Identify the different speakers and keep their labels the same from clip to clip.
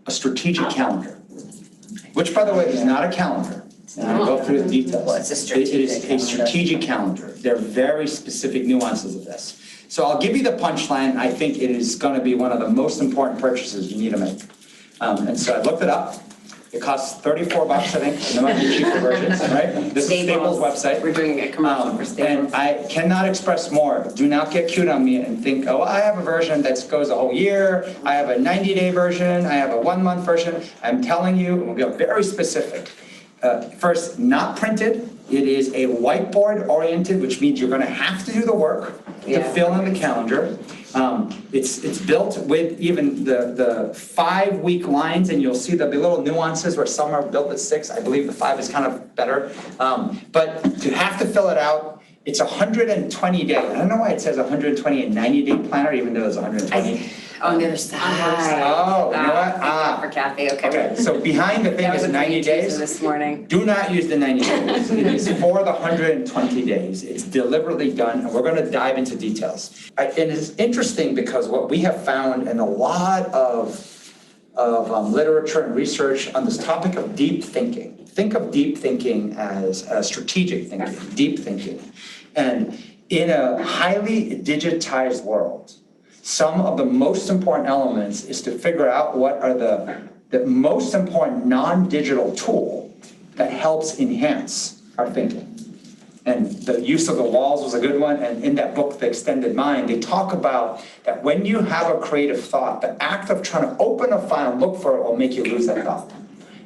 Speaker 1: a strategic calendar, which, by the way, is not a calendar. And I'll go through the details.
Speaker 2: Well, it's a strategic
Speaker 1: It is a strategic calendar. There are very specific nuances of this. So I'll give you the punchline. I think it is going to be one of the most important purchases you need to make. And so I looked it up. It costs $34, I think, and there might be cheaper versions, right? This is Staples' website.
Speaker 2: We're doing a commercial for Staples.
Speaker 1: And I cannot express more. Do not get cute on me and think, oh, I have a version that goes a whole year. I have a 90-day version. I have a 1-month version. I'm telling you, and we'll get very specific. First, not printed. It is a whiteboard oriented, which means you're going to have to do the work to fill in the calendar. It's built with even the 5-week lines, and you'll see there'll be little nuances where some are built at 6. I believe the 5 is kind of better. But to have to fill it out, it's 120 days. I don't know why it says 120 and 90-day planner, even though it's 120.
Speaker 2: On the other side.
Speaker 1: Oh, you know what?
Speaker 2: For Kathy, okay.
Speaker 1: Okay, so behind the thing is 90 days.
Speaker 2: This morning.
Speaker 1: Do not use the 90 days. It is for the 120 days. It's deliberately done, and we're going to dive into details. And it's interesting because what we have found in a lot of literature and research on this topic of deep thinking. Think of deep thinking as strategic thinking, deep thinking. And in a highly digitized world, some of the most important elements is to figure out what are the most important non-digital tool that helps enhance our thinking. And the use of the walls was a good one. And in that book, The Extended Mind, they talk about that when you have a creative thought, the act of trying to open a file and look for it will make you lose that thought.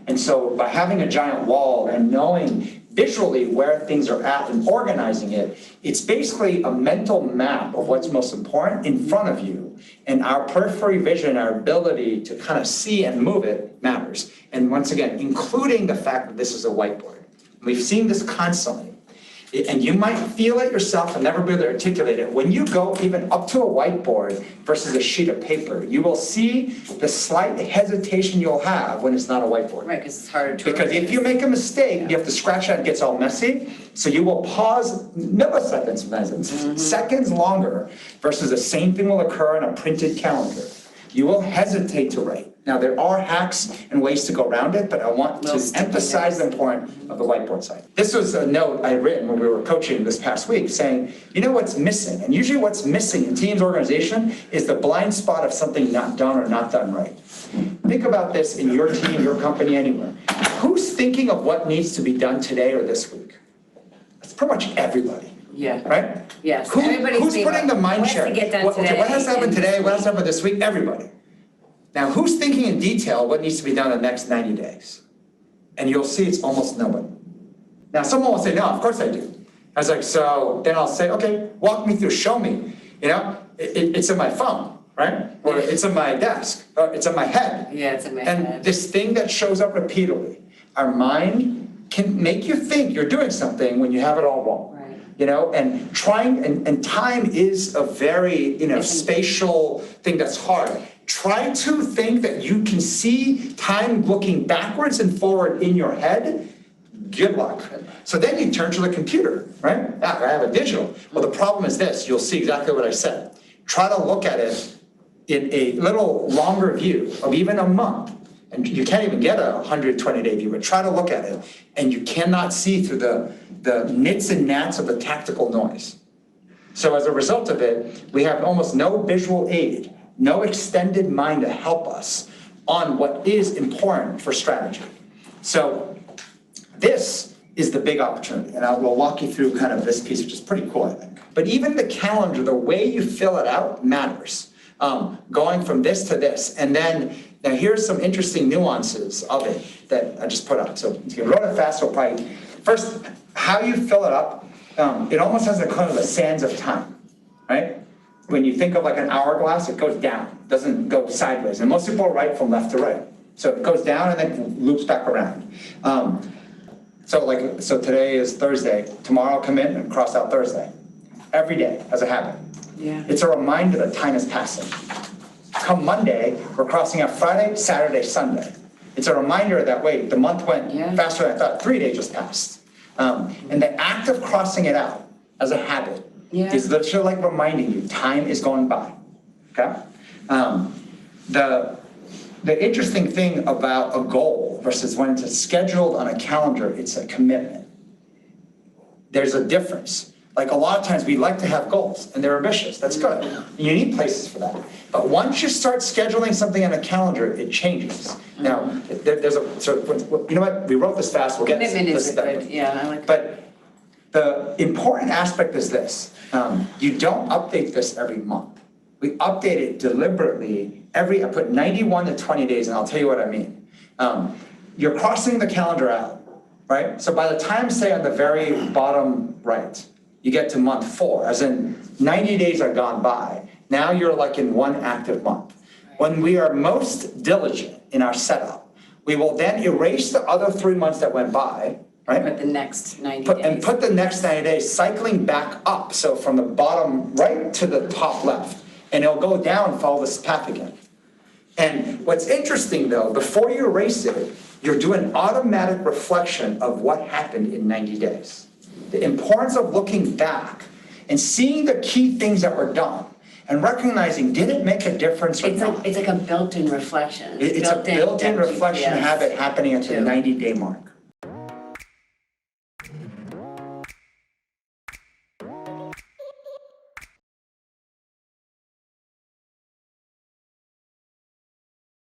Speaker 1: And so by having a giant wall and knowing visually where things are at and organizing it, it's basically a mental map of what's most important in front of you. And our periphery vision, our ability to kind of see and move it matters. And once again, including the fact that this is a whiteboard. We've seen this constantly. And you might feel it yourself and never be able to articulate it. When you go even up to a whiteboard versus a sheet of paper, you will see the slight hesitation you'll have when it's not a whiteboard.
Speaker 2: Right, because it's harder to.
Speaker 1: Because if you make a mistake, you have to scratch out, it gets all messy. So you will pause milliseconds, seconds longer, versus the same thing will occur in a printed calendar. You will hesitate to write. Now, there are hacks and ways to go around it, but I want to emphasize the importance of the whiteboard side. This was a note I had written when we were coaching this past week saying, you know what's missing? And usually what's missing in teams organization is the blind spot of something not done or not done right. Think about this in your team, your company, anywhere. Who's thinking of what needs to be done today or this week? It's pretty much everybody.
Speaker 2: Yeah.
Speaker 1: Right?
Speaker 2: Yes.
Speaker 1: Who's putting the mind share? What has to happen today? What has to happen this week? Everybody. Now, who's thinking in detail what needs to be done in the next 90 days? And you'll see it's almost nobody. Now, someone will say, no, of course I do. I was like, so then I'll say, okay, walk me through, show me. You know, it's in my phone, right? Or it's in my desk, or it's in my head.
Speaker 2: Yeah, it's in my head.
Speaker 1: And this thing that shows up repeatedly, our mind can make you think you're doing something when you have it all wrong. You know, and trying, and time is a very, spatial thing that's hard. Try to think that you can see time looking backwards and forward in your head. Good luck. So then you turn to the computer, right? I have a digital. Well, the problem is this. You'll see exactly what I said. Try to look at it in a little longer view of even a month. And you can't even get a 120-day view, but try to look at it. And you cannot see through the nits and gnats of the tactical noise. So as a result of it, we have almost no visual aid, no extended mind to help us on what is important for strategy. So this is the big opportunity, and I will walk you through kind of this piece, which is pretty cool, I think. But even the calendar, the way you fill it out matters. Going from this to this, and then now here's some interesting nuances of it that I just put up. So if you wrote it fast, so probably first, how you fill it up, it almost has a kind of the sands of time, right? When you think of like an hourglass, it goes down, doesn't go sideways. And most people write from left to right. So it goes down and then loops back around. So today is Thursday. Tomorrow I'll come in and cross out Thursday. Every day as a habit.
Speaker 2: Yeah.
Speaker 1: It's a reminder that time is passing. Come Monday, we're crossing out Friday, Saturday, Sunday. It's a reminder that, wait, the month went faster than I thought. 3 days just passed. And the act of crossing it out as a habit is literally like reminding you time is going by. Okay? the interesting thing about a goal versus when it's scheduled on a calendar, it's a commitment. There's a difference. Like a lot of times we like to have goals and they're ambitious, that's good. You need places for that. But once you start scheduling something on a calendar, it changes. Now, there's a, so, you know what, we wrote this fast, we'll get this.
Speaker 2: Commitment is good, yeah, I like that.
Speaker 1: But the important aspect is this, you don't update this every month. We update it deliberately I put 91 to 20 days, and I'll tell you what I mean. You're crossing the calendar out, right? So by the time, say on the very bottom right, you get to month 4, as in 90 days are gone by. Now you're like in one active month. When we are most diligent in our setup, we will then erase the other 3 months that went by, right?
Speaker 2: Put the next 90 days.
Speaker 1: And put the next 90 days cycling back up, so from the bottom right to the top left. And it'll go down and follow this path again. And what's interesting though, before you erase it, you're doing automatic reflection of what happened in 90 days. The importance of looking back and seeing the key things that were done and recognizing, did it make a difference or not?
Speaker 2: It's like a built-in reflection.
Speaker 1: It's a built-in reflection
Speaker 2: yes.
Speaker 1: habit happening at the 90-day mark.